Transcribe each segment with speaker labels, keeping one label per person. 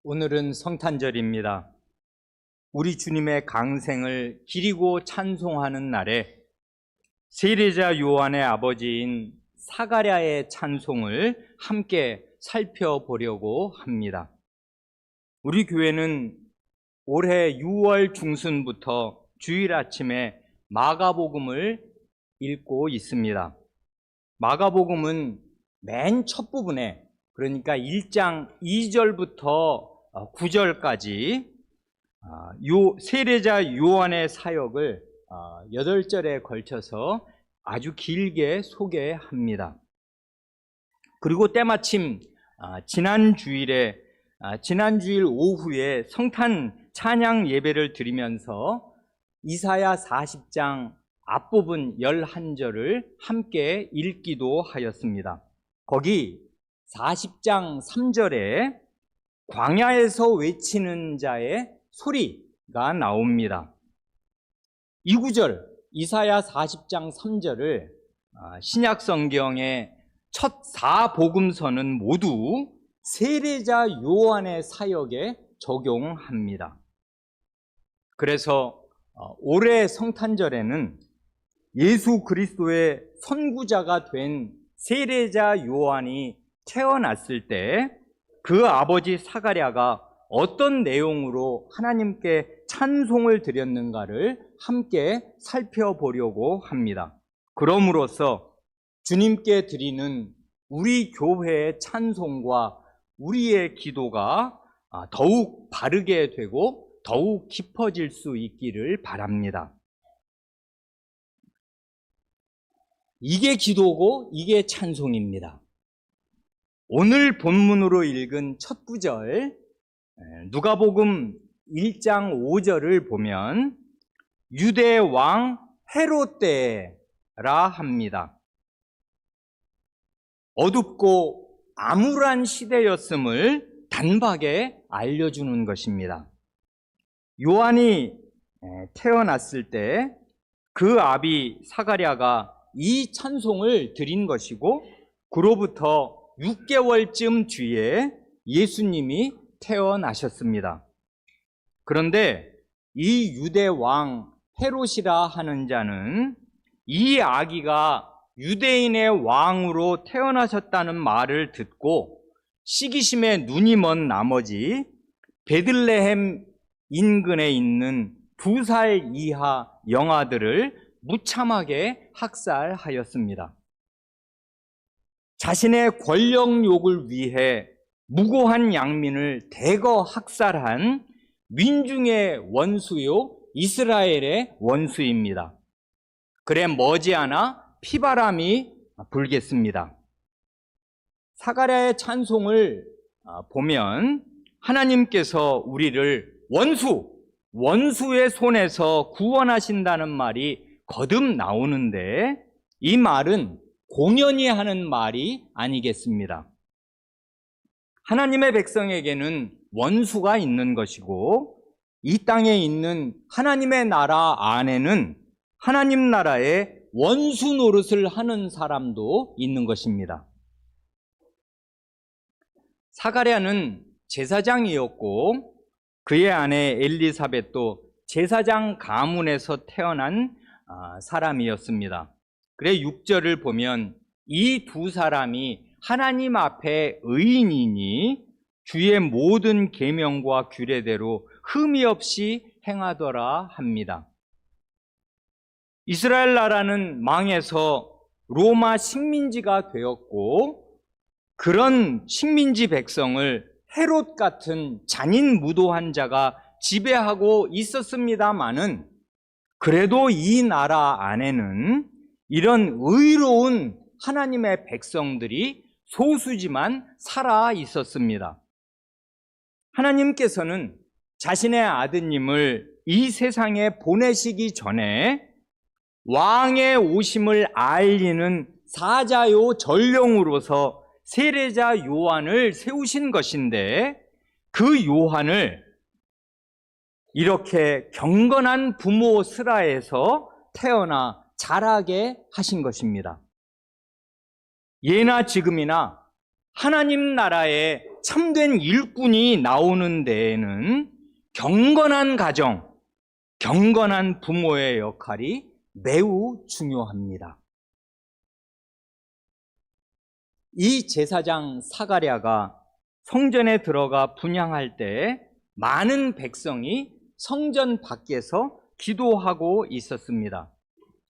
Speaker 1: 오늘은 성탄절입니다. 우리 주님의 강생을 기리고 찬송하는 날에 세례자 요한의 아버지인 사가랴의 찬송을 함께 살펴보려고 합니다. 우리 교회는 올해 6월 중순부터 주일 아침에 마가복음을 읽고 있습니다. 마가복음은 맨 첫 부분에, 그러니까 1장 2절부터 9절까지 세례자 요한의 사역을 8절에 걸쳐서 아주 길게 소개합니다. 그리고 때마침 지난 주일 오후에 성탄 찬양 예배를 드리면서 이사야 40장 앞부분 11절을 함께 읽기도 하였습니다. 거기 40장 3절에 광야에서 외치는 자의 소리가 나옵니다. 이 구절, 이사야 40장 3절을 신약 성경의 첫 4복음서는 모두 세례자 요한의 사역에 적용합니다. 그래서 올해 성탄절에는 예수 그리스도의 선구자가 된 세례자 요한이 태어났을 때 그 아버지 사가랴가 어떤 내용으로 하나님께 찬송을 드렸는가를 함께 살펴보려고 합니다. 그럼으로써 주님께 드리는 우리 교회의 찬송과 우리의 기도가 더욱 바르게 되고 더욱 깊어질 수 있기를 바랍니다. 이게 기도고 이게 찬송입니다. 오늘 본문으로 읽은 첫 구절, 누가복음 1장 5절을 보면 유대 왕 헤롯 때라 합니다. 어둡고 암울한 시대였음을 단박에 알려주는 것입니다. 요한이 태어났을 때 그 아비 사가랴가 이 찬송을 드린 것이고, 그로부터 6개월쯤 뒤에 예수님이 태어나셨습니다. 그런데 이 유대 왕 헤롯이라 하는 자는 이 아기가 유대인의 왕으로 태어나셨다는 말을 듣고 시기심에 눈이 먼 나머지 베들레헴 인근에 있는 2살 이하 영아들을 무참하게 학살하였습니다. 자신의 권력욕을 위해 무고한 양민을 대거 학살한 민중의 원수요 이스라엘의 원수입니다. 그래 머지않아 피바람이 불겠습니다. 사가랴의 찬송을 보면 하나님께서 우리를 원수의 손에서 구원하신다는 말이 거듭 나오는데, 이 말은 공연히 하는 말이 아니겠습니다. 하나님의 백성에게는 원수가 있는 것이고, 이 땅에 있는 하나님의 나라 안에는 하나님 나라의 원수 노릇을 하는 사람도 있는 것입니다. 사가랴는 제사장이었고 그의 아내 엘리사벳도 제사장 가문에서 태어난 사람이었습니다. 그래 6절을 보면 이 두 사람이 하나님 앞에 의인이니 주의 모든 계명과 규례대로 흠이 없이 행하더라 합니다. 이스라엘 나라는 망해서 로마 식민지가 되었고, 그런 식민지 백성을 헤롯 같은 잔인무도한 자가 지배하고 있었습니다마는, 그래도 이 나라 안에는 이런 의로운 하나님의 백성들이 소수지만 살아 있었습니다. 하나님께서는 자신의 아드님을 이 세상에 보내시기 전에 왕의 오심을 알리는 사자요 전령으로서 세례자 요한을 세우신 것인데, 그 요한을 이렇게 경건한 부모 슬하에서 태어나 자라게 하신 것입니다. 예나 지금이나 하나님 나라의 참된 일꾼이 나오는 데에는 경건한 가정, 경건한 부모의 역할이 매우 중요합니다. 이 제사장 사가랴가 성전에 들어가 분향할 때 많은 백성이 성전 밖에서 기도하고 있었습니다.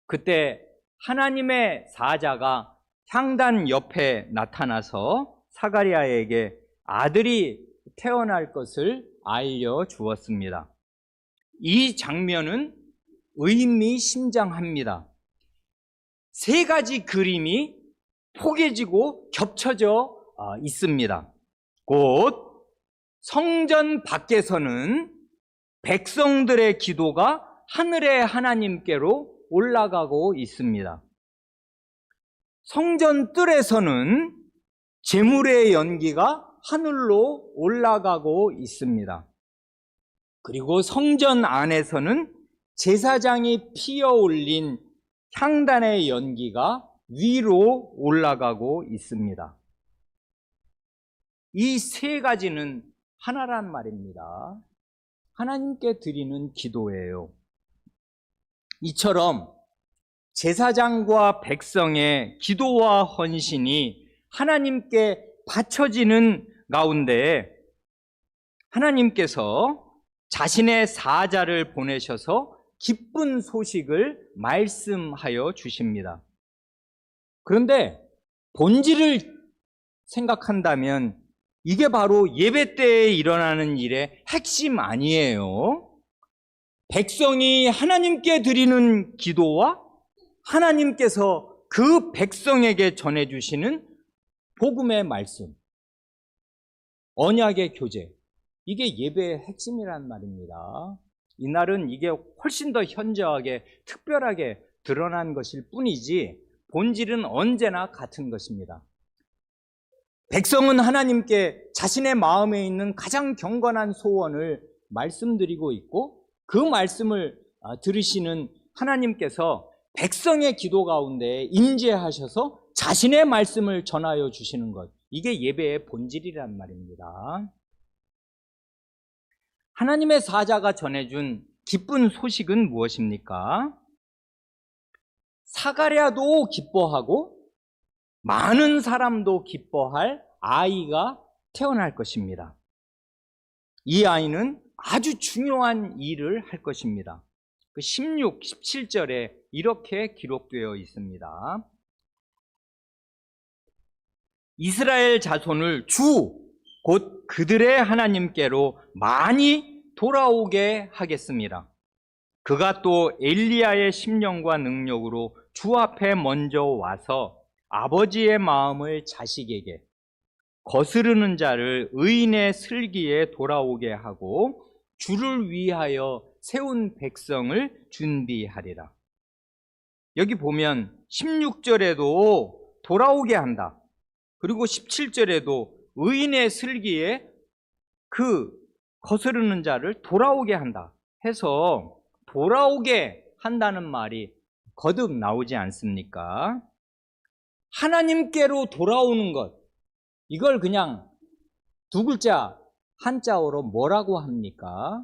Speaker 1: 그때 하나님의 사자가 향단 옆에 나타나서 사가랴에게 아들이 태어날 것을 알려주었습니다. 이 장면은 의미심장합니다. 세 가지 그림이 포개지고 겹쳐져 있습니다. 곧 성전 밖에서는 백성들의 기도가 하늘의 하나님께로 올라가고 있습니다. 성전 뜰에서는 제물의 연기가 하늘로 올라가고 있습니다. 그리고 성전 안에서는 제사장이 피어 올린 향단의 연기가 위로 올라가고 있습니다. 이 세 가지는 하나란 말입니다. 하나님께 드리는 기도예요. 이처럼 제사장과 백성의 기도와 헌신이 하나님께 바쳐지는 가운데 하나님께서 자신의 사자를 보내셔서 기쁜 소식을 말씀하여 주십니다. 그런데 본질을 생각한다면 이게 바로 예배 때에 일어나는 일의 핵심 아니에요. 백성이 하나님께 드리는 기도와 하나님께서 그 백성에게 전해주시는 복음의 말씀, 언약의 교제, 이게 예배의 핵심이란 말입니다. 이날은 이게 훨씬 더 현저하게 특별하게 드러난 것일 뿐이지 본질은 언제나 같은 것입니다. 백성은 하나님께 자신의 마음에 있는 가장 경건한 소원을 말씀드리고 있고 그 말씀을 들으시는 하나님께서 백성의 기도 가운데 임재하셔서 자신의 말씀을 전하여 주시는 것, 이게 예배의 본질이란 말입니다. 하나님의 사자가 전해준 기쁜 소식은 무엇입니까? 사가랴도 기뻐하고 많은 사람도 기뻐할 아이가 태어날 것입니다. 이 아이는 아주 중요한 일을 할 것입니다. 16, 17절에 이렇게 기록되어 있습니다. 이스라엘 자손을 주, 곧 그들의 하나님께로 많이 돌아오게 하겠습니다. 그가 또 엘리야의 심령과 능력으로 주 앞에 먼저 와서 아버지의 마음을 자식에게, 거스르는 자를 의인의 슬기에 돌아오게 하고 주를 위하여 세운 백성을 준비하리라. 여기 보면 16절에도 돌아오게 한다. 그리고 17절에도 의인의 슬기에 그 거스르는 자를 돌아오게 한다 해서 돌아오게 한다는 말이 거듭 나오지 않습니까? 하나님께로 돌아오는 것, 이걸 그냥 두 글자 한자어로 뭐라고 합니까?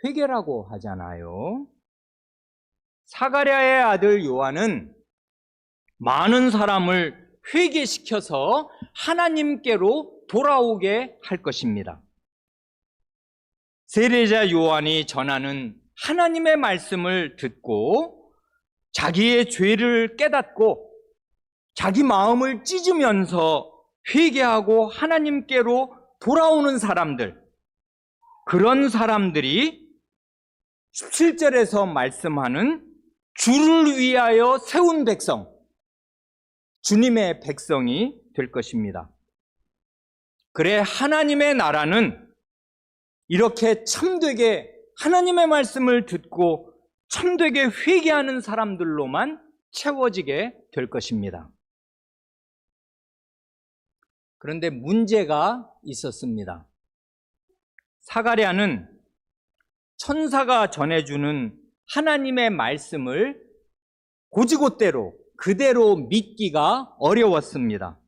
Speaker 1: 회개라고 하잖아요. 사가랴의 아들 요한은 많은 사람을 회개시켜서 하나님께로 돌아오게 할 것입니다. 세례자 요한이 전하는 하나님의 말씀을 듣고 자기의 죄를 깨닫고 자기 마음을 찢으면서 회개하고 하나님께로 돌아오는 사람들, 그런 사람들이 17절에서 말씀하는 주를 위하여 세운 백성, 주님의 백성이 될 것입니다. 그래, 하나님의 나라는 이렇게 참되게 하나님의 말씀을 듣고 참되게 회개하는 사람들로만 채워지게 될 것입니다. 그런데 문제가 있었습니다. 사가랴는 천사가 전해주는 하나님의 말씀을 곧이곧대로 그대로 믿기가 어려웠습니다.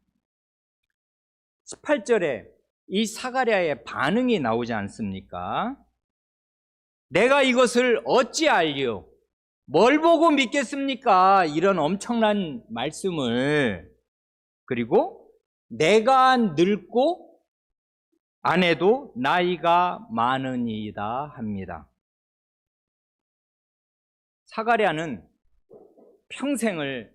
Speaker 1: 18절에 이 사가랴의 반응이 나오지 않습니까? 내가 이것을 어찌 알리오? 뭘 보고 믿겠습니까? 이런 엄청난 말씀을, 그리고 내가 늙고 아내도 나이가 많으니이다 합니다. 사가랴는 평생을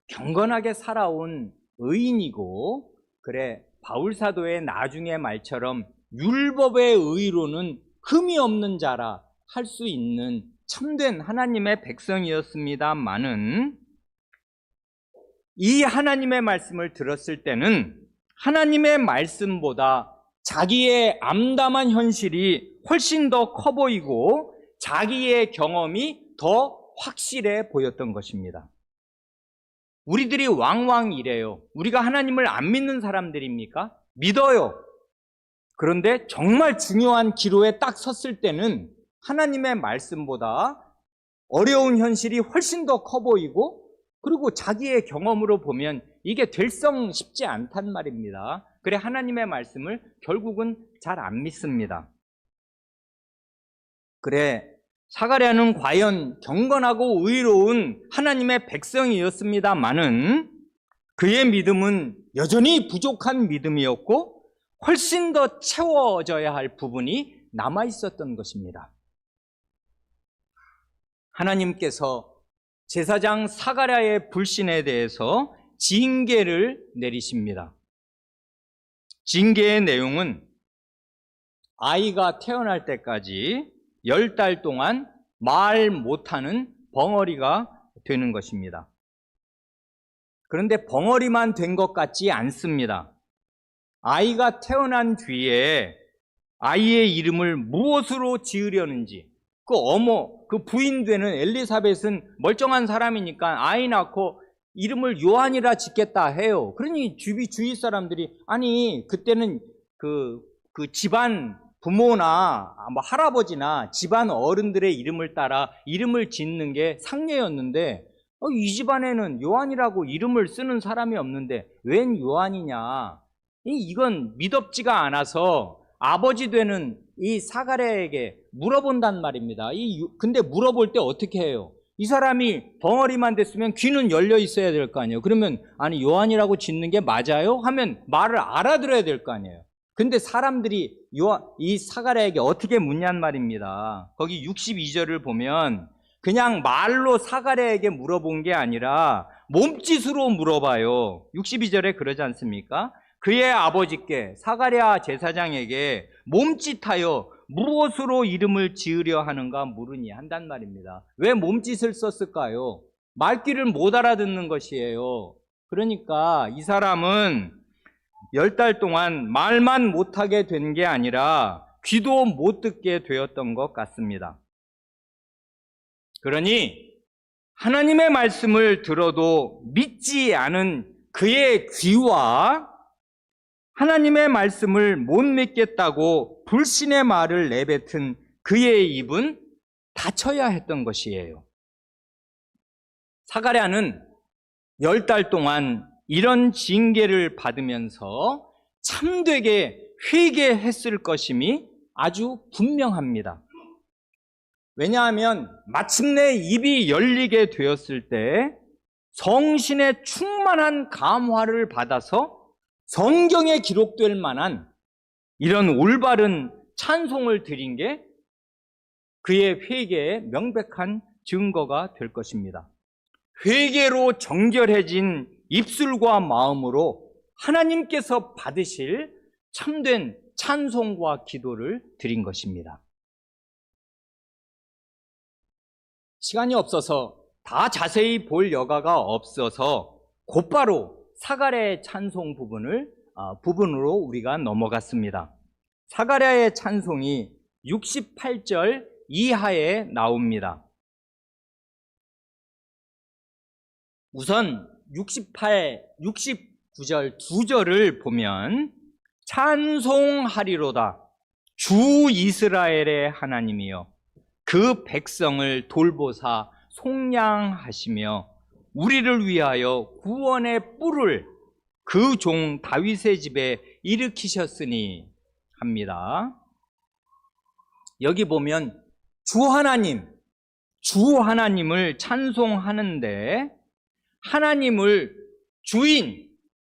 Speaker 1: 경건하게 살아온 의인이고, 그래 바울사도의 나중의 말처럼 율법의 의로는 흠이 없는 자라 할 수 있는 참된 하나님의 백성이었습니다마는, 이 하나님의 말씀을 들었을 때는 하나님의 말씀보다 자기의 암담한 현실이 훨씬 더 커 보이고 자기의 경험이 더 확실해 보였던 것입니다. 우리들이 왕왕 이래요. 우리가 하나님을 안 믿는 사람들입니까? 믿어요. 그런데 정말 중요한 기로에 딱 섰을 때는 하나님의 말씀보다 어려운 현실이 훨씬 더 커 보이고, 그리고 자기의 경험으로 보면 이게 될성 쉽지 않단 말입니다. 그래 하나님의 말씀을 결국은 잘 안 믿습니다. 그래 사가랴는 과연 경건하고 의로운 하나님의 백성이었습니다마는 그의 믿음은 여전히 부족한 믿음이었고 훨씬 더 채워져야 할 부분이 남아 있었던 것입니다. 하나님께서 제사장 사가랴의 불신에 대해서 징계를 내리십니다. 징계의 내용은 아이가 태어날 때까지 10달 동안 말 못하는 벙어리가 되는 것입니다. 그런데 벙어리만 된 것 같지 않습니다. 아이가 태어난 뒤에 아이의 이름을 무엇으로 지으려는지, 그 부인 되는 엘리사벳은 멀쩡한 사람이니까 아이 낳고 이름을 요한이라 짓겠다 해요. 그러니 주위 사람들이, 아니 그때는 그 집안 부모나 뭐 할아버지나 집안 어른들의 이름을 따라 이름을 짓는 게 상례였는데, 이 집안에는 요한이라고 이름을 쓰는 사람이 없는데 웬 요한이냐, 이건 믿업지가 않아서 아버지 되는 이 사가랴에게 물어본단 말입니다. 근데 물어볼 때 어떻게 해요? 이 사람이 벙어리만 됐으면 귀는 열려 있어야 될 거 아니에요. 그러면 아니 요한이라고 짓는 게 맞아요? 하면 말을 알아들어야 될 거 아니에요. 근데 사람들이 이 사가랴에게 어떻게 묻냔 말입니다. 거기 62절을 보면 그냥 말로 사가랴에게 물어본 게 아니라 몸짓으로 물어봐요. 62절에 그러지 않습니까? 그의 아버지께 사가랴 제사장에게 몸짓하여 무엇으로 이름을 지으려 하는가 물으니 한단 말입니다. 왜 몸짓을 썼을까요? 말귀를 못 알아듣는 것이에요. 그러니까 이 사람은 10달 동안 말만 못하게 된 게 아니라 귀도 못 듣게 되었던 것 같습니다. 그러니 하나님의 말씀을 들어도 믿지 않은 그의 귀와 하나님의 말씀을 못 믿겠다고 불신의 말을 내뱉은 그의 입은 닫혀야 했던 것이에요. 사가랴는 10달 동안 이런 징계를 받으면서 참되게 회개했을 것임이 아주 분명합니다. 왜냐하면 마침내 입이 열리게 되었을 때 성신의 충만한 감화를 받아서 성경에 기록될 만한 이런 올바른 찬송을 드린 게 그의 회개의 명백한 증거가 될 것입니다. 회개로 정결해진 입술과 마음으로 하나님께서 받으실 참된 찬송과 기도를 드린 것입니다. 시간이 없어서 다 자세히 볼 여가가 없어서 곧바로 사가랴의 찬송 부분으로 우리가 넘어갔습니다. 사가랴의 찬송이 68절 이하에 나옵니다. 우선 68, 69절 두 절을 보면 찬송하리로다 주 이스라엘의 하나님이여 그 백성을 돌보사 속량하시며 우리를 위하여 구원의 뿔을 그 종 다윗의 집에 일으키셨으니 합니다. 여기 보면 주 하나님을 찬송하는데 하나님을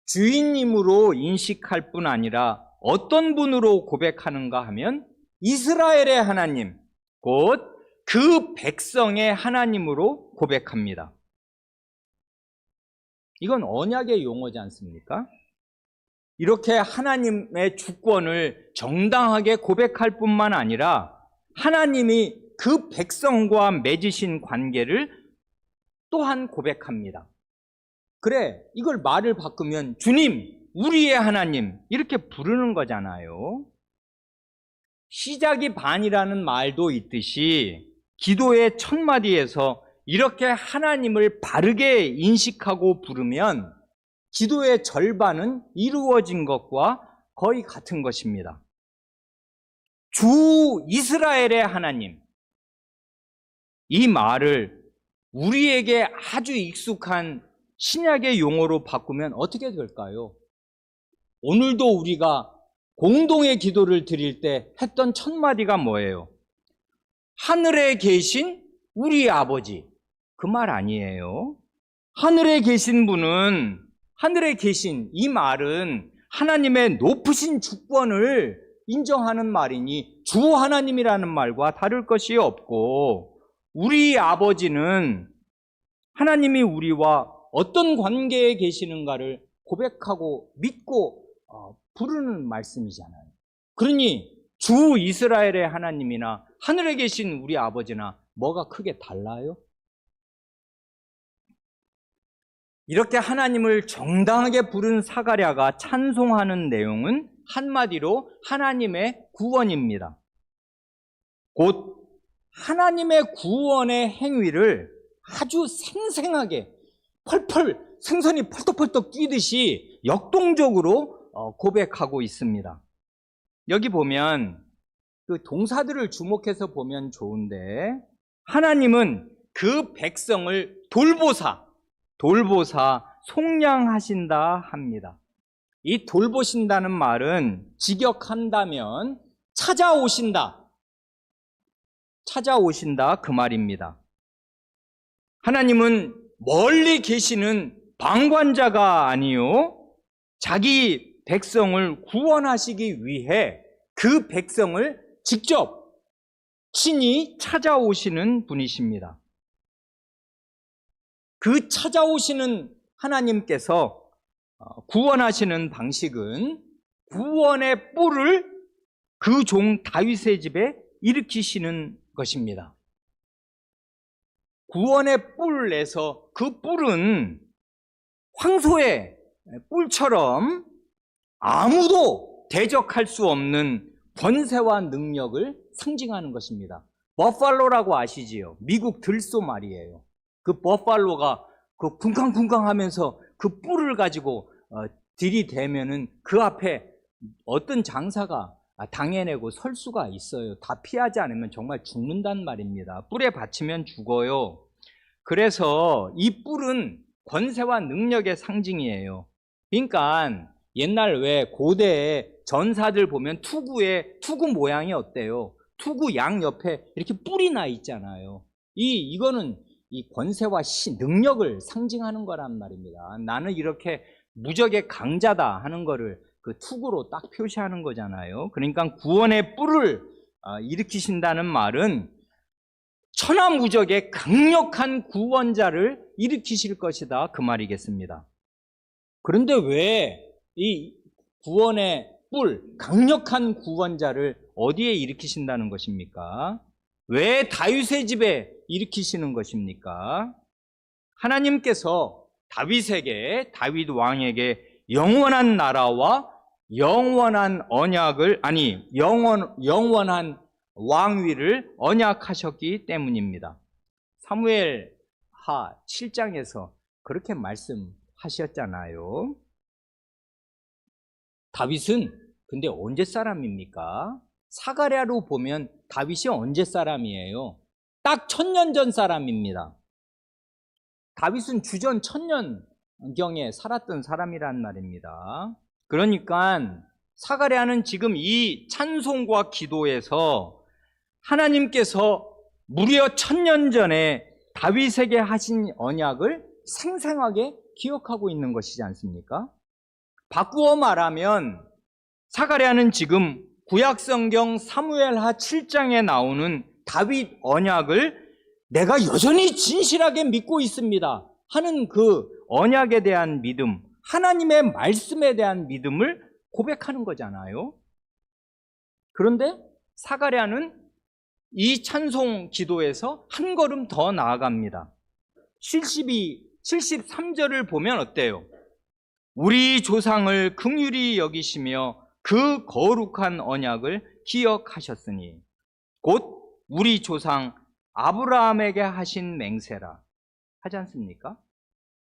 Speaker 1: 주인님으로 인식할 뿐 아니라 어떤 분으로 고백하는가 하면 이스라엘의 하나님, 곧 그 백성의 하나님으로 고백합니다. 이건 언약의 용어지 않습니까? 이렇게 하나님의 주권을 정당하게 고백할 뿐만 아니라 하나님이 그 백성과 맺으신 관계를 또한 고백합니다. 그래, 이걸 말을 바꾸면 주님, 우리의 하나님 이렇게 부르는 거잖아요. 시작이 반이라는 말도 있듯이 기도의 첫 마디에서 이렇게 하나님을 바르게 인식하고 부르면 기도의 절반은 이루어진 것과 거의 같은 것입니다. 주 이스라엘의 하나님, 이 말을 우리에게 아주 익숙한 신약의 용어로 바꾸면 어떻게 될까요? 오늘도 우리가 공동의 기도를 드릴 때 했던 첫 마디가 뭐예요? 하늘에 계신 우리 아버지. 그 말 아니에요. 하늘에 계신 분은, 하늘에 계신 이 말은 하나님의 높으신 주권을 인정하는 말이니 주 하나님이라는 말과 다를 것이 없고, 우리 아버지는 하나님이 우리와 어떤 관계에 계시는가를 고백하고 믿고 부르는 말씀이잖아요. 그러니 주 이스라엘의 하나님이나 하늘에 계신 우리 아버지나 뭐가 크게 달라요? 이렇게 하나님을 정당하게 부른 사가랴가 찬송하는 내용은 한마디로 하나님의 구원입니다. 곧 하나님의 구원의 행위를 아주 생생하게 생선이 펄떡펄떡 뛰듯이 역동적으로 고백하고 있습니다. 여기 보면 그 동사들을 주목해서 보면 좋은데, 하나님은 그 백성을 돌보사 속량하신다 합니다. 이 돌보신다는 말은 직역한다면 찾아오신다 그 말입니다. 하나님은 멀리 계시는 방관자가 아니요, 자기 백성을 구원하시기 위해 그 백성을 직접 친히 찾아오시는 분이십니다. 그 찾아오시는 하나님께서 구원하시는 방식은 구원의 뿔을 그 종 다윗의 집에 일으키시는 것입니다. 구원의 뿔에서 그 뿔은 황소의 뿔처럼 아무도 대적할 수 없는 권세와 능력을 상징하는 것입니다. 버팔로라고 아시지요? 미국 들소 말이에요. 그 버팔로가 그 쿵쾅쿵쾅 하면서 그 뿔을 가지고 들이대면은 그 앞에 어떤 장사가 당해내고 설 수가 있어요. 다 피하지 않으면 정말 죽는단 말입니다. 뿔에 받치면 죽어요. 그래서 이 뿔은 권세와 능력의 상징이에요. 그러니까 옛날 왜 고대에 전사들 보면 투구 모양이 어때요? 투구 양 옆에 이렇게 뿔이 나 있잖아요. 이거는 이 권세와 능력을 상징하는 거란 말입니다. 나는 이렇게 무적의 강자다 하는 거를 그 투구로 딱 표시하는 거잖아요. 그러니까 구원의 뿔을 일으키신다는 말은 천하무적의 강력한 구원자를 일으키실 것이다 그 말이겠습니다. 그런데 왜 이 구원의 뿔, 강력한 구원자를 어디에 일으키신다는 것입니까? 왜 다윗의 집에 일으키시는 것입니까? 하나님께서 다윗 왕에게 영원한 나라와 영원한 언약을, 영원한 왕위를 언약하셨기 때문입니다. 사무엘하 7장에서 그렇게 말씀하셨잖아요. 다윗은 근데 언제 사람입니까? 사가랴로 보면 다윗이 언제 사람이에요? 딱 1000년 전 사람입니다. 다윗은 주전 1000년경에 살았던 사람이란 말입니다. 그러니까 사가랴는 지금 이 찬송과 기도에서 하나님께서 무려 1000년 전에 다윗에게 하신 언약을 생생하게 기억하고 있는 것이지 않습니까? 바꾸어 말하면 사가랴는 지금 구약성경 사무엘하 7장에 나오는 다윗 언약을 내가 여전히 진실하게 믿고 있습니다 하는 그 언약에 대한 믿음, 하나님의 말씀에 대한 믿음을 고백하는 거잖아요. 그런데 사가랴는 이 찬송 기도에서 한 걸음 더 나아갑니다. 73절을 보면 어때요? 우리 조상을 긍휼히 여기시며 그 거룩한 언약을 기억하셨으니 곧 우리 조상 아브라함에게 하신 맹세라 하지 않습니까?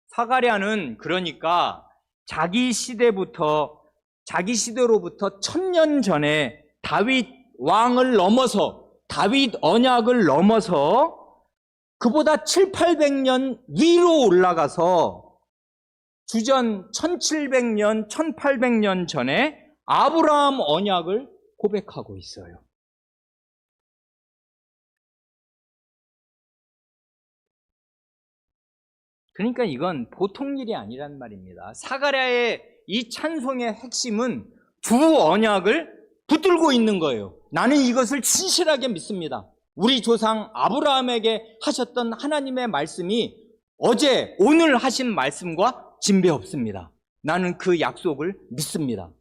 Speaker 1: 사가랴는 그러니까 자기 시대로부터 1000년 전에 다윗 왕을 넘어서 다윗 언약을 넘어서 그보다 700~800년 위로 올라가서 주전 1700년, 1800년 전에 아브라함 언약을 고백하고 있어요. 그러니까 이건 보통 일이 아니란 말입니다. 사가랴의 이 찬송의 핵심은 두 언약을 붙들고 있는 거예요. 나는 이것을 진실하게 믿습니다. 우리 조상 아브라함에게 하셨던 하나님의 말씀이 어제, 오늘 하신 말씀과 진배 없습니다. 나는 그 약속을 믿습니다.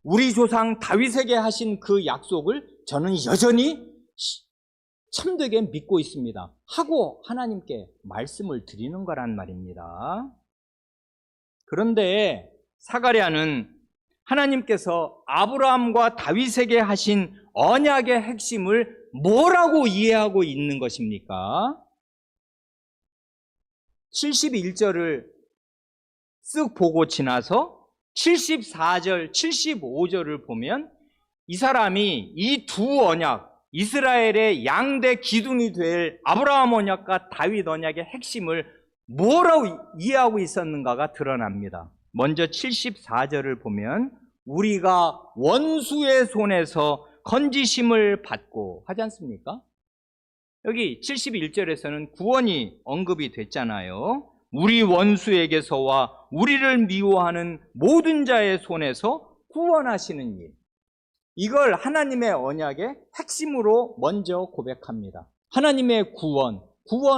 Speaker 1: 우리 조상 다윗에게 하신 그 약속을 저는 여전히 참되게 믿고 있습니다 하고 하나님께 말씀을 드리는 거란 말입니다. 그런데 사가랴는 하나님께서 아브라함과 다윗에게 하신 언약의 핵심을 뭐라고 이해하고 있는 것입니까? 71절을 쓱 보고 지나서 74절, 75절을 보면 이 사람이 이 두 언약, 이스라엘의 양대 기둥이 될 아브라함 언약과 다윗 언약의 핵심을 뭐라고 이해하고 있었는가가 드러납니다. 먼저 74절을 보면 우리가 원수의 손에서 건지심을 받고 하지 않습니까? 여기 71절에서는 구원이 언급이 됐잖아요. 우리 원수에게서와 우리를 미워하는 모든 자의 손에서 구원하시는 일. 이걸 하나님의 언약의 핵심으로 먼저 고백합니다. 하나님의 구원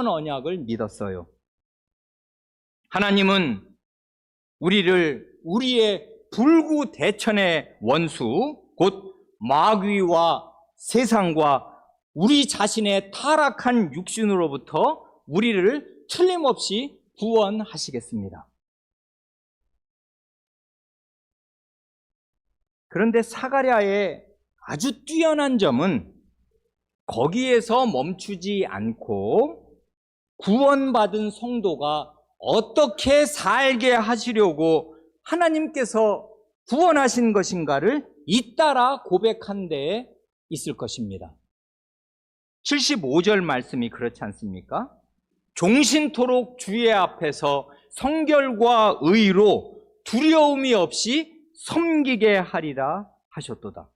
Speaker 1: 언약을 믿었어요. 하나님은 우리를 우리의 불구대천의 원수, 곧 마귀와 세상과 우리 자신의 타락한 육신으로부터 우리를 틀림없이 구원하시겠습니다. 그런데 사가랴의 아주 뛰어난 점은 거기에서 멈추지 않고 구원받은 성도가 어떻게 살게 하시려고 하나님께서 구원하신 것인가를 잇따라 고백한 데에 있을 것입니다. 75절 말씀이 그렇지 않습니까? 종신토록 주의 앞에서 성결과 의로 두려움이 없이 섬기게 하리라 하셨도다.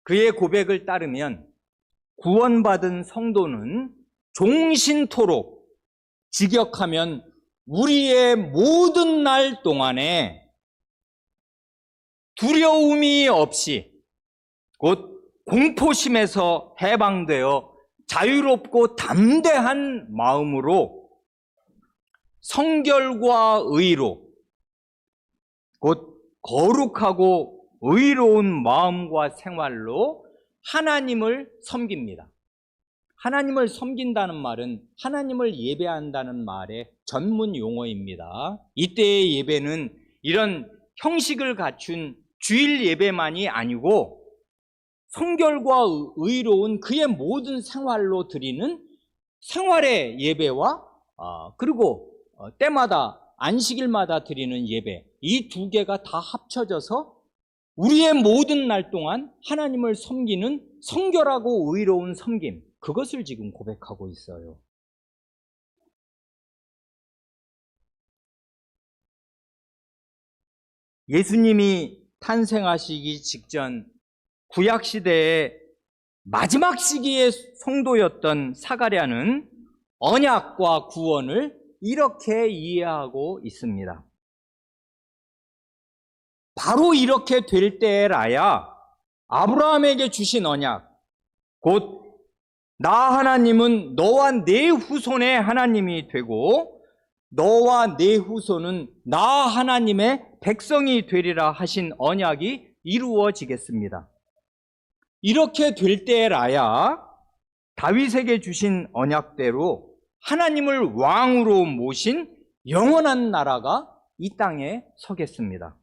Speaker 1: 그의 고백을 따르면 구원받은 성도는 종신토록 직역하면 우리의 모든 날 동안에 두려움이 없이 곧 공포심에서 해방되어 자유롭고 담대한 마음으로 성결과 의로 곧 거룩하고 의로운 마음과 생활로 하나님을 섬깁니다. 하나님을 섬긴다는 말은 하나님을 예배한다는 말의 전문 용어입니다. 이때의 예배는 이런 형식을 갖춘 주일 예배만이 아니고 성결과 의로운 그의 모든 생활로 드리는 생활의 예배와 그리고 때마다 안식일마다 드리는 예배, 이 두 개가 다 합쳐져서 우리의 모든 날 동안 하나님을 섬기는 성결하고 의로운 섬김, 그것을 지금 고백하고 있어요. 예수님이 탄생하시기 직전 구약시대의 마지막 시기의 성도였던 사가랴는 언약과 구원을 이렇게 이해하고 있습니다. 바로 이렇게 될 때라야 아브라함에게 주신 언약, 곧 나 하나님은 너와 내 후손의 하나님이 되고 너와 내 후손은 나 하나님의 백성이 되리라 하신 언약이 이루어지겠습니다. 이렇게 될 때라야 다윗에게 주신 언약대로 하나님을 왕으로 모신 영원한 나라가 이 땅에 서겠습니다.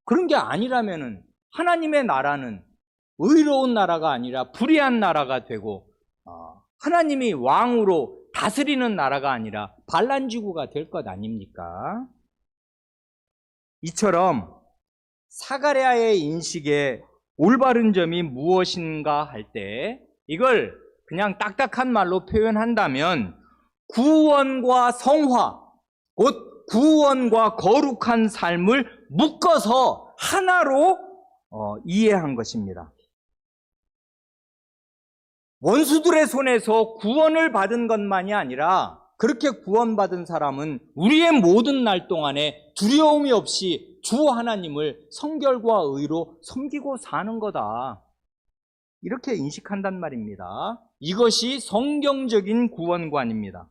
Speaker 1: 그런 게 아니라면은 하나님의 나라는 의로운 나라가 아니라 불의한 나라가 되고 하나님이 왕으로 다스리는 나라가 아니라 반란지구가 될 것 아닙니까? 이처럼 사가랴의 인식에 올바른 점이 무엇인가 할 때 이걸 그냥 딱딱한 말로 표현한다면 구원과 성화, 곧 구원과 거룩한 삶을 묶어서 하나로 이해한 것입니다. 원수들의 손에서 구원을 받은 것만이 아니라 그렇게 구원받은 사람은 우리의 모든 날 동안에 두려움이 없이 주 하나님을 성결과 의로 섬기고 사는 거다. 이렇게 인식한단 말입니다. 이것이 성경적인 구원관입니다.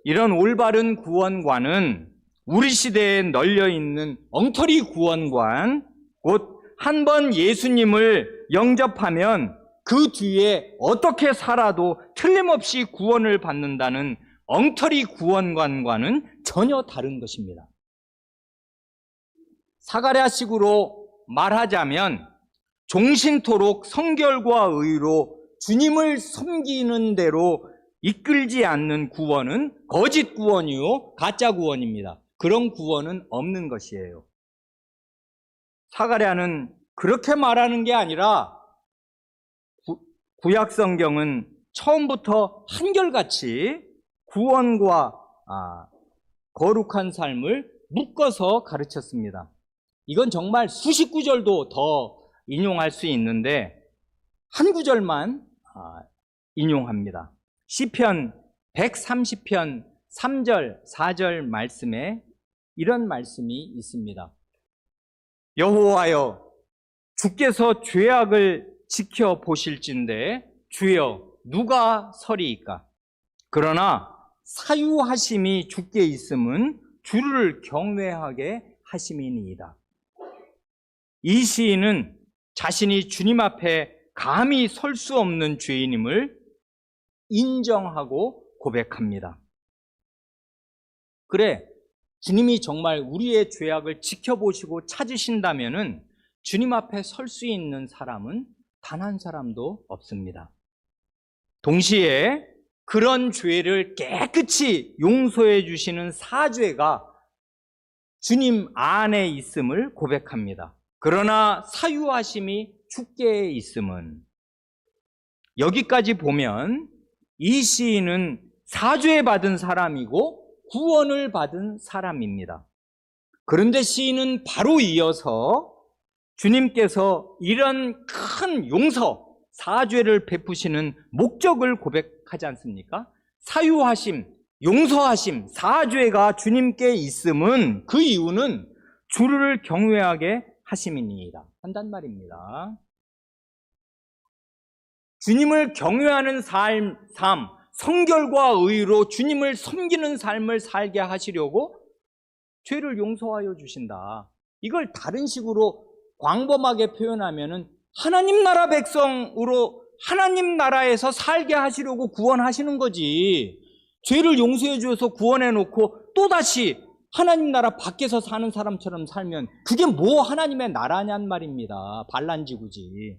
Speaker 1: 이런 올바른 구원관은 우리 시대에 널려있는 엉터리 구원관, 곧 한 번 예수님을 영접하면 그 뒤에 어떻게 살아도 틀림없이 구원을 받는다는 엉터리 구원관과는 전혀 다른 것입니다. 사가랴식으로 말하자면 종신토록 성결과 의로 주님을 섬기는 대로 이끌지 않는 구원은 거짓 구원이요 가짜 구원입니다. 그런 구원은 없는 것이에요. 사가랴는 그렇게 말하는 게 아니라 구약 성경은 처음부터 한결같이 구원과 거룩한 삶을 묶어서 가르쳤습니다. 이건 정말 수십 구절도 더 인용할 수 있는데 한 구절만 인용합니다. 시편 130편 3절, 4절 말씀에 이런 말씀이 있습니다. 여호와여, 주께서 죄악을 지켜보실진데 주여 누가 서리이까? 그러나 사유하심이 주께 있음은 주를 경외하게 하심이니이다. 이 시인은 자신이 주님 앞에 감히 설 수 없는 죄인임을 인정하고 고백합니다. 그래, 주님이 정말 우리의 죄악을 지켜보시고 찾으신다면은 주님 앞에 설 수 있는 사람은 단 한 사람도 없습니다. 동시에 그런 죄를 깨끗이 용서해 주시는 사죄가 주님 안에 있음을 고백합니다. 그러나 사유하심이 주께 있음은, 여기까지 보면 이 시인은 사죄받은 사람이고 구원을 받은 사람입니다. 그런데 시인은 바로 이어서 주님께서 이런 큰 용서, 사죄를 베푸시는 목적을 고백하지 않습니까? 사유하심, 용서하심, 사죄가 주님께 있음은 그 이유는 주를 경외하게 하심이니이다 한단 말입니다. 주님을 경외하는 삶, 성결과 의로 주님을 섬기는 삶을 살게 하시려고 죄를 용서하여 주신다. 이걸 다른 식으로 광범하게 표현하면은 하나님 나라 백성으로 하나님 나라에서 살게 하시려고 구원하시는 거지. 죄를 용서해 주어서 구원해 놓고 또다시 하나님 나라 밖에서 사는 사람처럼 살면 그게 뭐 하나님의 나라냔 말입니다. 반란지구지.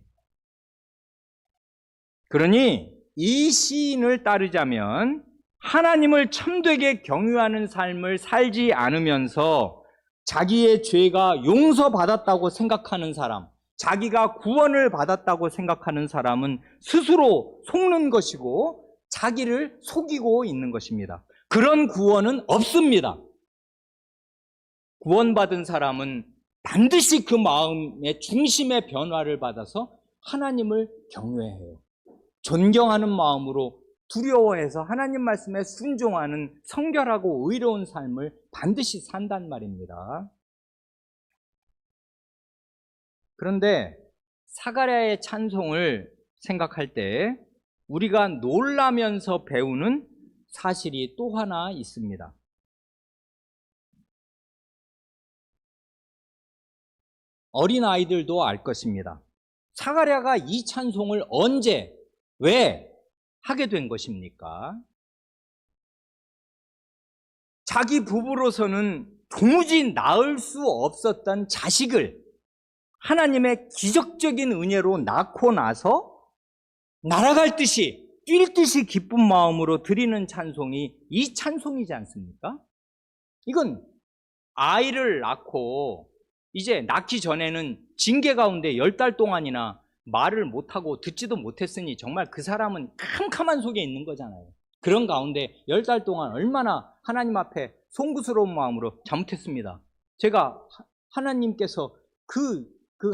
Speaker 1: 그러니 이 시인을 따르자면 하나님을 참되게 경유하는 삶을 살지 않으면서 자기의 죄가 용서받았다고 생각하는 사람, 자기가 구원을 받았다고 생각하는 사람은 스스로 속는 것이고 자기를 속이고 있는 것입니다. 그런 구원은 없습니다. 구원받은 사람은 반드시 그 마음의 중심의 변화를 받아서 하나님을 경외해요. 존경하는 마음으로 두려워해서 하나님 말씀에 순종하는 성결하고 의로운 삶을 반드시 산단 말입니다. 그런데 사가랴의 찬송을 생각할 때 우리가 놀라면서 배우는 사실이 또 하나 있습니다. 어린아이들도 알 것입니다. 사가랴가 이 찬송을 언제, 왜 하게 된 것입니까? 자기 부부로서는 도무지 낳을 수 없었던 자식을 하나님의 기적적인 은혜로 낳고 나서 날아갈 듯이 뛸 듯이 기쁜 마음으로 드리는 찬송이 이 찬송이지 않습니까? 이건 아이를 낳고 이제 낳기 전에는 징계 가운데 10달 동안이나 말을 못하고 듣지도 못했으니 정말 그 사람은 캄캄한 속에 있는 거잖아요. 그런 가운데 10달 동안 얼마나 하나님 앞에 송구스러운 마음으로 잘못했습니다. 제가 하나님께서 그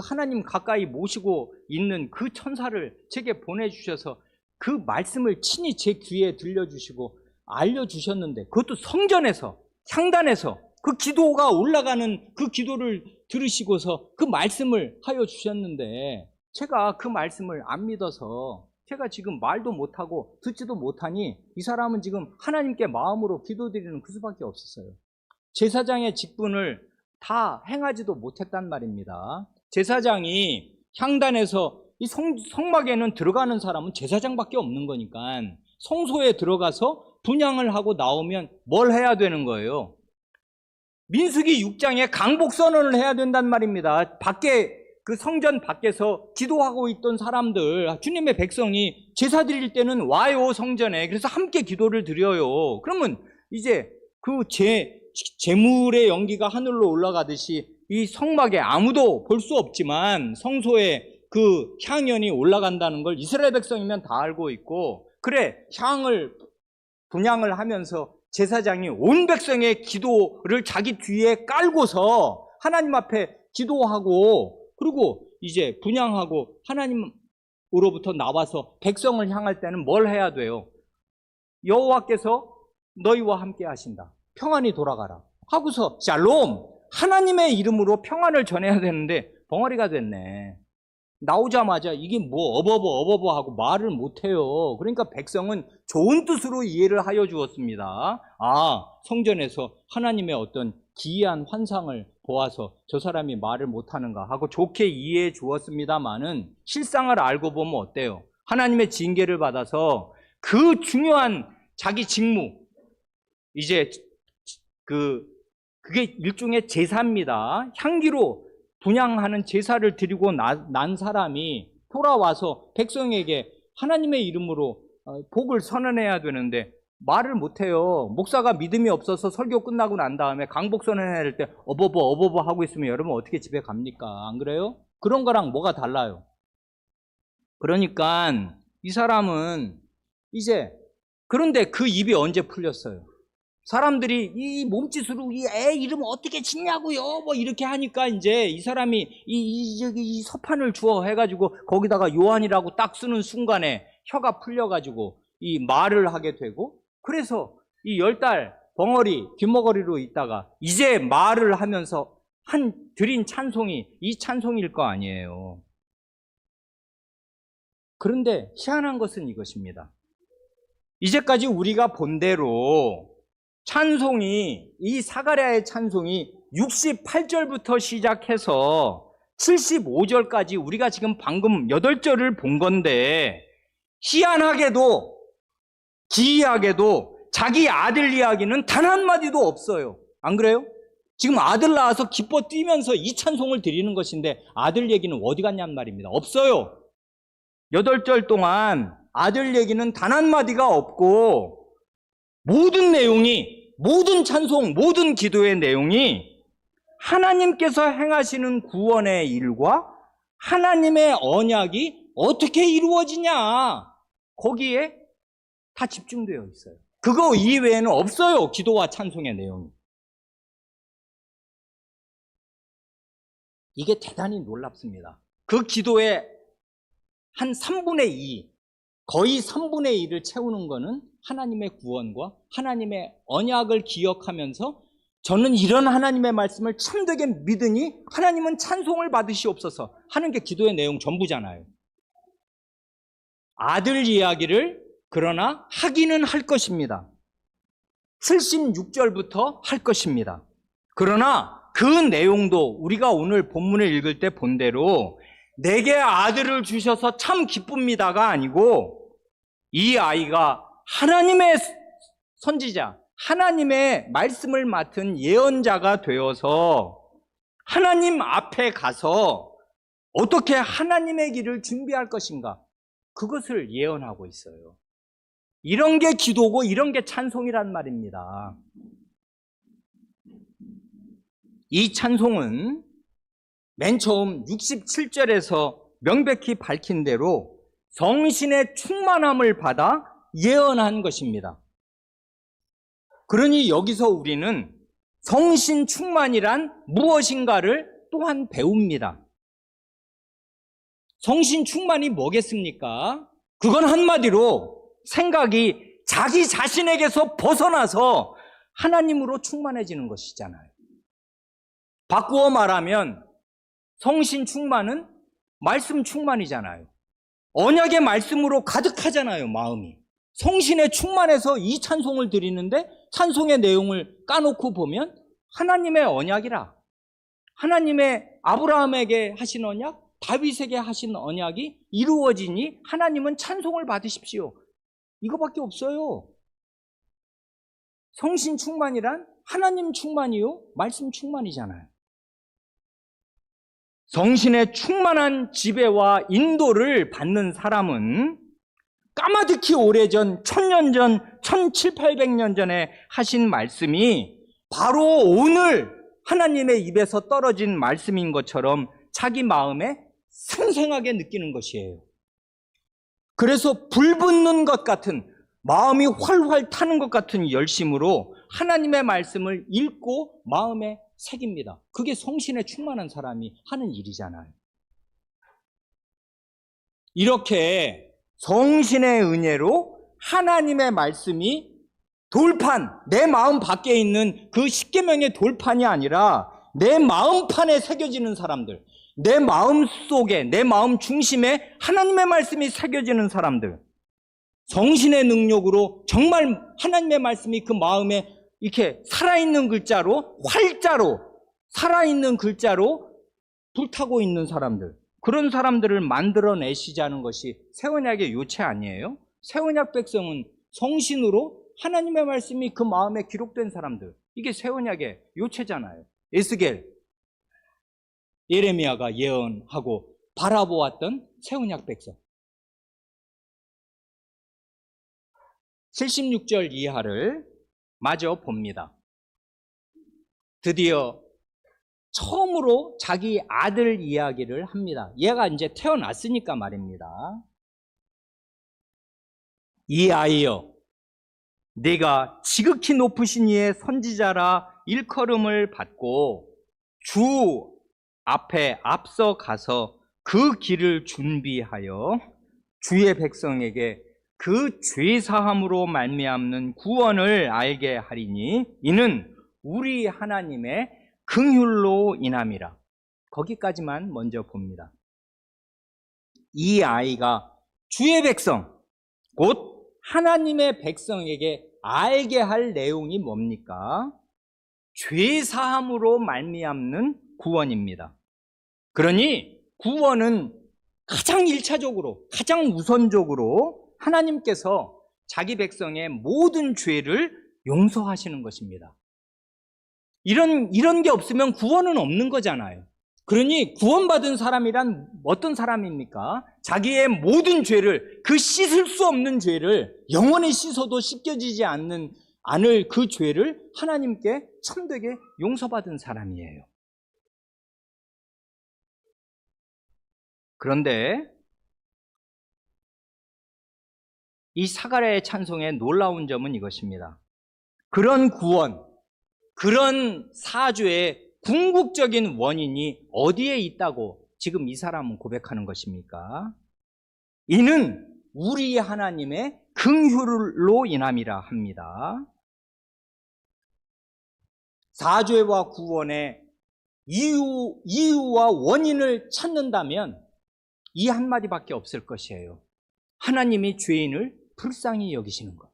Speaker 1: 하나님 가까이 모시고 있는 그 천사를 제게 보내주셔서 그 말씀을 친히 제 귀에 들려주시고 알려주셨는데, 그것도 성전에서, 향단에서 그 기도가 올라가는 그 기도를 들으시고서 그 말씀을 하여 주셨는데, 제가 그 말씀을 안 믿어서 제가 지금 말도 못하고 듣지도 못하니 이 사람은 지금 하나님께 마음으로 기도드리는 그 수밖에 없었어요. 제사장의 직분을 다 행하지도 못했단 말입니다. 제사장이 향단에서 이 성막에는 들어가는 사람은 제사장밖에 없는 거니까 성소에 들어가서 분향을 하고 나오면 뭘 해야 되는 거예요? 민수기 6장에 강복선언을 해야 된단 말입니다. 밖에 그 성전 밖에서 기도하고 있던 사람들, 주님의 백성이 제사 드릴 때는 와요, 성전에. 그래서 함께 기도를 드려요. 그러면 이제 그 제물의 연기가 하늘로 올라가듯이 이 성막에 아무도 볼 수 없지만 성소에 그 향연이 올라간다는 걸 이스라엘 백성이면 다 알고 있고, 그래, 향을 분향을 하면서 제사장이 온 백성의 기도를 자기 뒤에 깔고서 하나님 앞에 기도하고, 그리고 이제 분향하고 하나님으로부터 나와서 백성을 향할 때는 뭘 해야 돼요? 여호와께서 너희와 함께 하신다, 평안히 돌아가라 하고서 샬롬, 하나님의 이름으로 평안을 전해야 되는데 벙어리가 됐네. 나오자마자 이게 뭐 어버버 하고 말을 못해요. 그러니까 백성은 좋은 뜻으로 이해를 하여 주었습니다. 아, 성전에서 하나님의 어떤 기이한 환상을 보아서 저 사람이 말을 못하는가 하고 좋게 이해해 주었습니다만은 실상을 알고 보면 어때요? 하나님의 징계를 받아서 그 중요한 자기 직무, 이제 그게 일종의 제사입니다. 향기로 분향하는 제사를 드리고 난 사람이 돌아와서 백성에게 하나님의 이름으로 복을 선언해야 되는데 말을 못해요. 목사가 믿음이 없어서 설교 끝나고 난 다음에 강복 선언해야 될 때 어버버 하고 있으면 여러분 어떻게 집에 갑니까? 안 그래요? 그런 거랑 뭐가 달라요? 그러니까 이 사람은 이제, 그런데 그 입이 언제 풀렸어요? 사람들이 이 몸짓으로 이 애 이름 어떻게 짓냐고요? 뭐 이렇게 하니까 이제 이 사람이 이 서판을 주어 해가지고 거기다가 요한이라고 딱 쓰는 순간에 혀가 풀려가지고 이 말을 하게 되고, 그래서 이 10달 벙어리 뒷머거리로 있다가 이제 말을 하면서 드린 찬송이 이 찬송일 거 아니에요. 그런데 희한한 것은 이것입니다. 이제까지 우리가 본 대로 찬송이, 이 사가랴의 찬송이 68절부터 시작해서 75절까지 우리가 지금 방금 8절을 본 건데, 희한하게도 기이하게도 자기 아들 이야기는 단 한마디도 없어요. 안 그래요? 지금 아들 낳아서 기뻐 뛰면서 이 찬송을 드리는 것인데 아들 얘기는 어디 갔냔 말입니다. 없어요. 8절 동안 아들 얘기는 단 한마디가 없고, 모든 내용이, 모든 찬송, 모든 기도의 내용이 하나님께서 행하시는 구원의 일과 하나님의 언약이 어떻게 이루어지냐, 거기에 다 집중되어 있어요. 그거 이외에는 없어요. 기도와 찬송의 내용이. 이게 대단히 놀랍습니다. 그 기도의 한 3분의 2, 거의 3분의 1을 채우는 것은 하나님의 구원과 하나님의 언약을 기억하면서 저는 이런 하나님의 말씀을 참되게 믿으니 하나님은 찬송을 받으시옵소서 하는 게 기도의 내용 전부잖아요. 아들 이야기를 그러나 하기는 할 것입니다. 76절부터 할 것입니다. 그러나 그 내용도 우리가 오늘 본문을 읽을 때 본 대로 내게 아들을 주셔서 참 기쁩니다가 아니고 이 아이가 하나님의 선지자, 하나님의 말씀을 맡은 예언자가 되어서 하나님 앞에 가서 어떻게 하나님의 길을 준비할 것인가, 그것을 예언하고 있어요. 이런 게 기도고 이런 게 찬송이란 말입니다. 이 찬송은 맨 처음 67절에서 명백히 밝힌 대로 성신의 충만함을 받아 예언한 것입니다. 그러니 여기서 우리는 성신 충만이란 무엇인가를 또한 배웁니다. 성신 충만이 뭐겠습니까? 그건 한마디로 생각이 자기 자신에게서 벗어나서 하나님으로 충만해지는 것이잖아요. 바꾸어 말하면 성신 충만은 말씀 충만이잖아요. 언약의 말씀으로 가득하잖아요, 마음이. 성신에 충만해서 이 찬송을 드리는데 찬송의 내용을 까놓고 보면 하나님의 언약이라, 하나님의 아브라함에게 하신 언약, 다윗에게 하신 언약이 이루어지니 하나님은 찬송을 받으십시오. 이거밖에 없어요. 성신 충만이란 하나님 충만이요, 말씀 충만이잖아요. 성신의 충만한 지배와 인도를 받는 사람은 까마득히 오래전, 1000년 전, 1700~1800년 전에 하신 말씀이 바로 오늘 하나님의 입에서 떨어진 말씀인 것처럼 자기 마음에 생생하게 느끼는 것이에요. 그래서 불붙는 것 같은, 마음이 활활 타는 것 같은 열심으로 하나님의 말씀을 읽고 마음에 새깁니다. 그게 성신에 충만한 사람이 하는 일이잖아요. 이렇게 성신의 은혜로 하나님의 말씀이 돌판, 내 마음 밖에 있는 그 십계명의 돌판이 아니라 내 마음판에 새겨지는 사람들, 내 마음 속에, 내 마음 중심에 하나님의 말씀이 새겨지는 사람들, 성신의 능력으로 정말 하나님의 말씀이 그 마음에 이렇게 살아있는 글자로, 활자로, 살아있는 글자로 불타고 있는 사람들, 그런 사람들을 만들어내시자는 것이 새 언약의 요체 아니에요? 새 언약 백성은 성신으로 하나님의 말씀이 그 마음에 기록된 사람들, 이게 새 언약의 요체잖아요. 에스겔, 예레미야가 예언하고 바라보았던 새 언약 백성. 76절 이하를 마저 봅니다. 드디어 처음으로 자기 아들 이야기를 합니다. 얘가 이제 태어났으니까 말입니다. 이 아이여, 네가 지극히 높으신 이의 선지자라 일컬음을 받고 주 앞에 앞서 가서 그 길을 준비하여 주의 백성에게 그 죄사함으로 말미암는 구원을 알게 하리니 이는 우리 하나님의 긍휼로 인함이라. 거기까지만 먼저 봅니다. 이 아이가 주의 백성, 곧 하나님의 백성에게 알게 할 내용이 뭡니까? 죄사함으로 말미암는 구원입니다. 그러니 구원은 가장 1차적으로, 가장 우선적으로 하나님께서 자기 백성의 모든 죄를 용서하시는 것입니다. 이런 게 없으면 구원은 없는 거잖아요. 그러니 구원받은 사람이란 어떤 사람입니까? 자기의 모든 죄를, 그 씻을 수 없는 죄를, 영원히 씻어도 씻겨지지 않을 그 죄를 하나님께 참되게 용서받은 사람이에요. 그런데 이 사가랴의 찬송의 놀라운 점은 이것입니다. 그런 구원, 그런 사죄의 궁극적인 원인이 어디에 있다고 지금 이 사람은 고백하는 것입니까? 이는 우리 하나님의 긍휼로 인함이라 합니다. 사죄와 구원의 이유와 원인을 찾는다면 이 한마디밖에 없을 것이에요. 하나님이 죄인을 불쌍히 여기시는 것.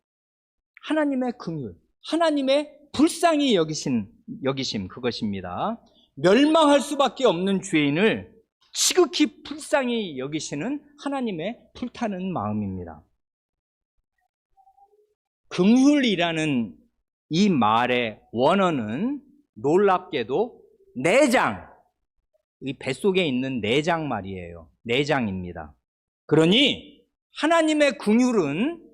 Speaker 1: 하나님의 긍휼, 하나님의 불쌍히 여기심, 그것입니다. 멸망할 수밖에 없는 죄인을 지극히 불쌍히 여기시는 하나님의 불타는 마음입니다. 긍휼이라는 이 말의 원어는 놀랍게도 내장, 이 뱃속에 있는 내장 말이에요. 내장입니다. 그러니 하나님의 긍휼은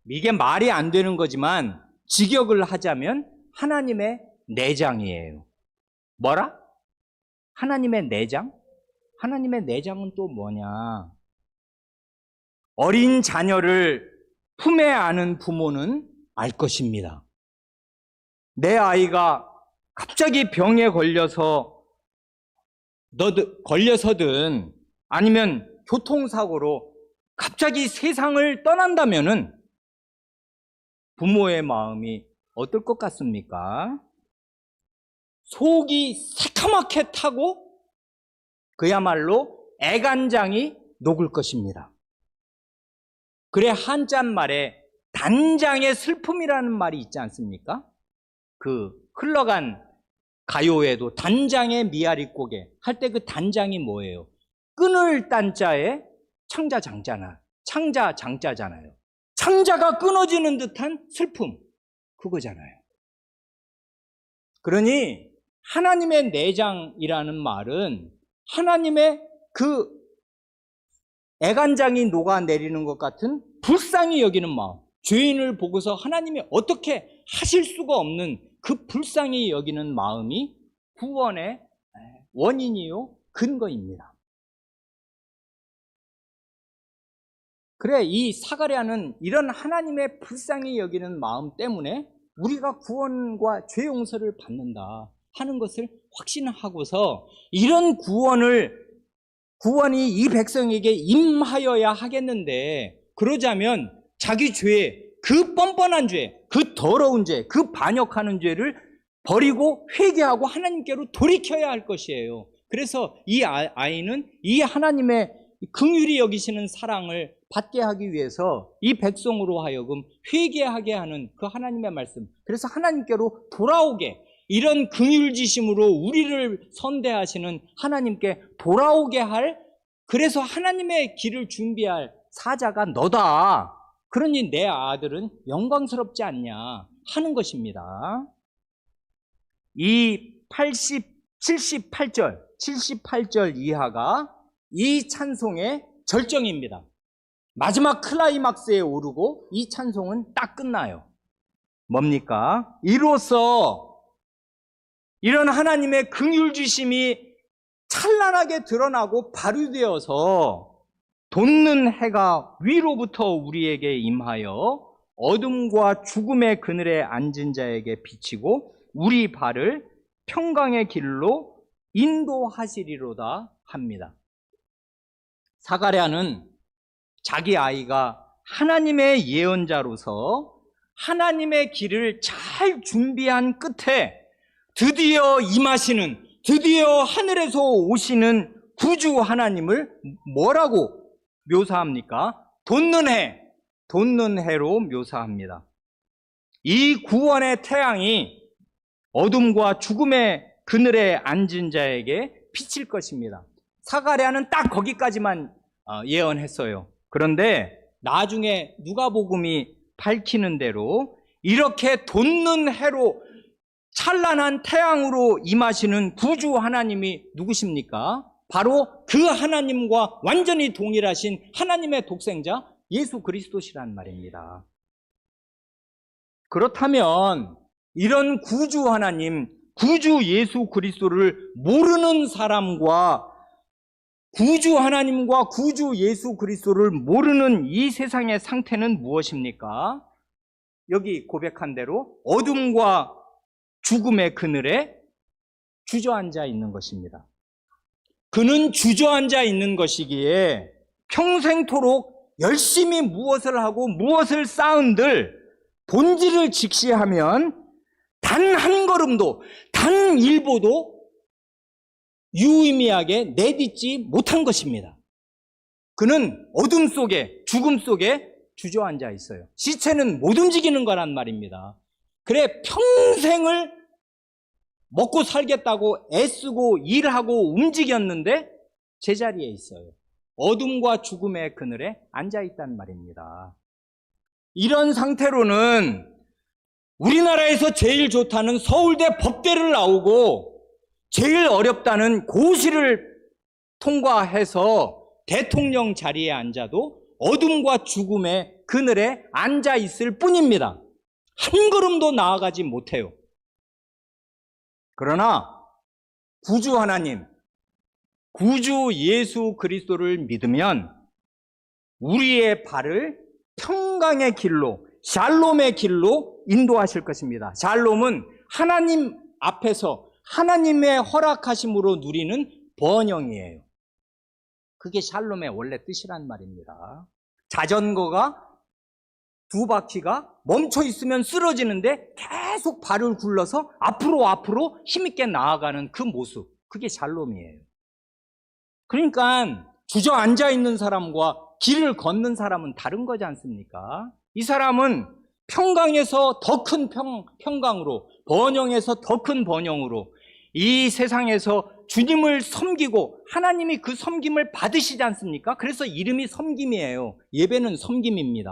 Speaker 1: 이게 말이 안 되는 거지만 직역을 하자면 하나님의 내장이에요. 뭐라? 하나님의 내장? 하나님의 내장은 또 뭐냐? 어린 자녀를 품에 안은 부모는 알 것입니다. 내 아이가 갑자기 병에 걸려서든 아니면 교통사고로 갑자기 세상을 떠난다면은 부모의 마음이 어떨 것 같습니까? 속이 새카맣게 타고 그야말로 애간장이 녹을 것입니다. 그래 한자말에 단장의 슬픔이라는 말이 있지 않습니까? 그 흘러간 가요에도 단장의 미아리 고개 할 때 그 단장이 뭐예요? 끊을 단자에 창자 장자잖아요. 창자가 끊어지는 듯한 슬픔, 그거잖아요. 그러니 하나님의 내장이라는 말은 하나님의 그 애간장이 녹아내리는 것 같은 불쌍히 여기는 마음, 죄인을 보고서 하나님이 어떻게 하실 수가 없는 그 불쌍히 여기는 마음이 구원의 원인이요 근거입니다. 그래, 이 사가랴는 이런 하나님의 불쌍히 여기는 마음 때문에 우리가 구원과 죄 용서를 받는다 하는 것을 확신하고서 이런 구원이 이 백성에게 임하여야 하겠는데, 그러자면 자기 죄, 그 뻔뻔한 죄, 그 더러운 죄, 그 반역하는 죄를 버리고 회개하고 하나님께로 돌이켜야 할 것이에요. 그래서 이 아이는 이 하나님의 긍휼히 여기시는 사랑을 받게 하기 위해서 이 백성으로 하여금 회개하게 하는 그 하나님의 말씀, 그래서 하나님께로 돌아오게, 이런 긍휼지심으로 우리를 선대하시는 하나님께 돌아오게 할, 그래서 하나님의 길을 준비할 사자가 너다. 그러니 내 아들은 영광스럽지 않냐 하는 것입니다. 이 78절 이하가 이 찬송의 절정입니다. 마지막 클라이막스에 오르고 이 찬송은 딱 끝나요. 뭡니까? 이로써 이런 하나님의 긍휼주심이 찬란하게 드러나고 발휘되어서 돋는 해가 위로부터 우리에게 임하여 어둠과 죽음의 그늘에 앉은 자에게 비치고 우리 발을 평강의 길로 인도하시리로다 합니다. 사가랴는 자기 아이가 하나님의 예언자로서 하나님의 길을 잘 준비한 끝에 드디어 임하시는, 드디어 하늘에서 오시는 구주 하나님을 뭐라고 묘사합니까? 돋는 해로 묘사합니다. 이 구원의 태양이 어둠과 죽음의 그늘에 앉은 자에게 비칠 것입니다. 사가랴는 딱 거기까지만 예언했어요. 그런데 나중에 누가복음이 밝히는 대로 이렇게 돋는 해로 찬란한 태양으로 임하시는 구주 하나님이 누구십니까? 바로 그 하나님과 완전히 동일하신 하나님의 독생자 예수 그리스도시란 말입니다. 그렇다면 이런 구주 하나님, 구주 예수 그리스도를 모르는 사람과 구주 하나님과 구주 예수 그리스도를 모르는 이 세상의 상태는 무엇입니까? 여기 고백한 대로 어둠과 죽음의 그늘에 주저앉아 있는 것입니다. 그는 주저앉아 있는 것이기에 평생토록 열심히 무엇을 하고 무엇을 쌓은들 본질을 직시하면 단 한 걸음도, 단 일보도 유의미하게 내딛지 못한 것입니다. 그는 어둠 속에, 죽음 속에 주저앉아 있어요. 시체는 못 움직이는 거란 말입니다. 그래, 평생을 먹고 살겠다고 애쓰고 일하고 움직였는데 제자리에 있어요. 어둠과 죽음의 그늘에 앉아있단 말입니다. 이런 상태로는 우리나라에서 제일 좋다는 서울대 법대를 나오고 제일 어렵다는 고시를 통과해서 대통령 자리에 앉아도 어둠과 죽음의 그늘에 앉아있을 뿐입니다. 한 걸음도 나아가지 못해요. 그러나 구주 하나님, 구주 예수 그리스도를 믿으면 우리의 발을 평강의 길로, 샬롬의 길로 인도하실 것입니다. 샬롬은 하나님 앞에서 하나님의 허락하심으로 누리는 번영이에요. 그게 샬롬의 원래 뜻이란 말입니다. 자전거가 두 바퀴가 멈춰 있으면 쓰러지는데 계속 발을 굴러서 앞으로 힘있게 나아가는 그 모습, 그게 샬롬이에요. 그러니까 주저앉아 있는 사람과 길을 걷는 사람은 다른 거지 않습니까? 이 사람은 평강에서 더 큰 평강으로, 번영에서 더 큰 번영으로 이 세상에서 주님을 섬기고 하나님이 그 섬김을 받으시지 않습니까? 그래서 이름이 섬김이에요. 예배는 섬김입니다.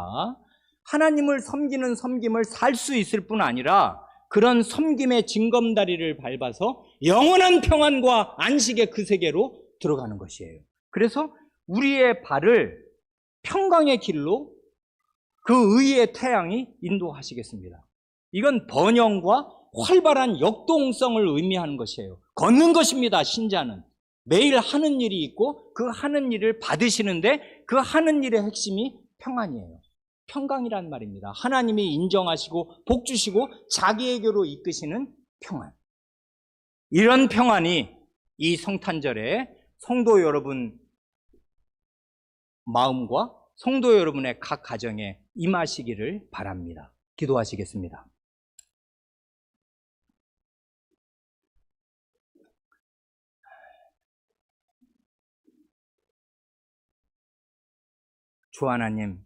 Speaker 1: 하나님을 섬기는 섬김을 살 수 있을 뿐 아니라 그런 섬김의 징검다리를 밟아서 영원한 평안과 안식의 그 세계로 들어가는 것이에요. 그래서 우리의 발을 평강의 길로 그 의의 태양이 인도하시겠습니다. 이건 번영과 활발한 역동성을 의미하는 것이에요. 걷는 것입니다. 신자는 매일 하는 일이 있고 그 하는 일을 받으시는데 그 하는 일의 핵심이 평안이에요. 평강이란 말입니다. 하나님이 인정하시고 복 주시고 자기에게로 이끄시는 평안. 이런 평안이 이 성탄절에 성도 여러분 마음과 성도 여러분의 각 가정에 임하시기를 바랍니다. 기도하시겠습니다. 주 하나님,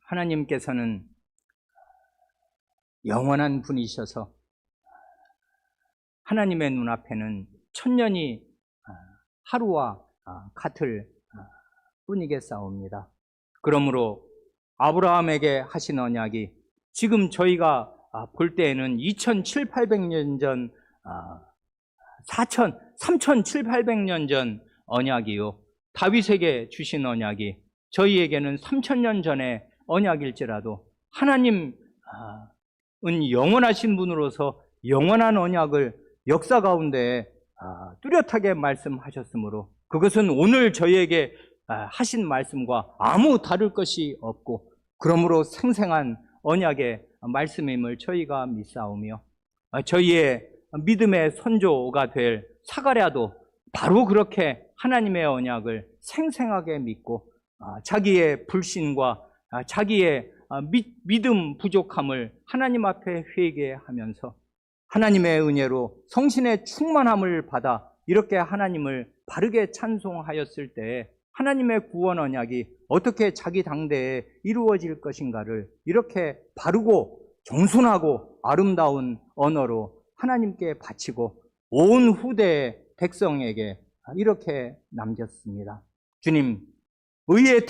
Speaker 1: 하나님께서는 영원한 분이셔서 하나님의 눈앞에는 천년이 하루와 같을 뿐이겠사옵니다. 그러므로 아브라함에게 하신 언약이 지금 저희가 볼 때에는 2700~800년 전 3700~800년 전 언약이요, 다윗에게 주신 언약이 저희에게는 3000년 전의 언약일지라도 하나님은 영원하신 분으로서 영원한 언약을 역사 가운데 뚜렷하게 말씀하셨으므로 그것은 오늘 저희에게 하신 말씀과 아무 다를 것이 없고 그러므로 생생한 언약의 말씀임을 저희가 믿사오며 저희의 믿음의 선조가 될 사가랴도 바로 그렇게 하나님의 언약을 생생하게 믿고 자기의 불신과 자기의 믿음 부족함을 하나님 앞에 회개하면서 하나님의 은혜로 성신의 충만함을 받아 이렇게 하나님을 바르게 찬송하였을 때 하나님의 구원 언약이 어떻게 자기 당대에 이루어질 것인가를 이렇게 바르고 정순하고 아름다운 언어로 하나님께 바치고 온 후대의 백성에게 이렇게 남겼습니다. 주님, 의의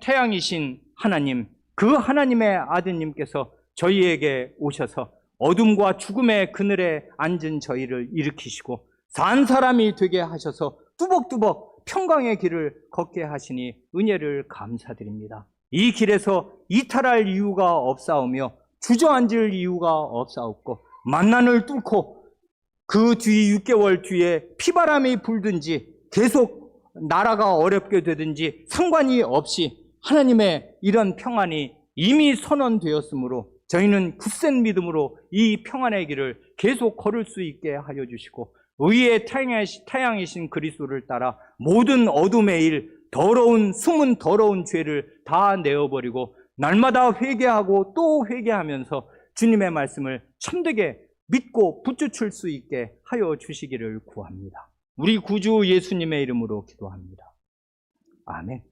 Speaker 1: 태양이신 하나님, 그 하나님의 아드님께서 저희에게 오셔서 어둠과 죽음의 그늘에 앉은 저희를 일으키시고 산 사람이 되게 하셔서 뚜벅뚜벅 평강의 길을 걷게 하시니 은혜를 감사드립니다. 이 길에서 이탈할 이유가 없사오며 주저앉을 이유가 없사옵고 만난을 뚫고 그 뒤 6개월 뒤에 피바람이 불든지 계속 나라가 어렵게 되든지 상관이 없이 하나님의 이런 평안이 이미 선언되었으므로 저희는 굳센 믿음으로 이 평안의 길을 계속 걸을 수 있게 하여 주시고 의의 태양이신 그리스도를 따라 모든 어둠의 일, 더러운 숨은 더러운 죄를 다 내어버리고 날마다 회개하고 또 회개하면서 주님의 말씀을 참되게 믿고 붙여줄 수 있게 하여 주시기를 구합니다. 우리 구주 예수님의 이름으로 기도합니다. 아멘.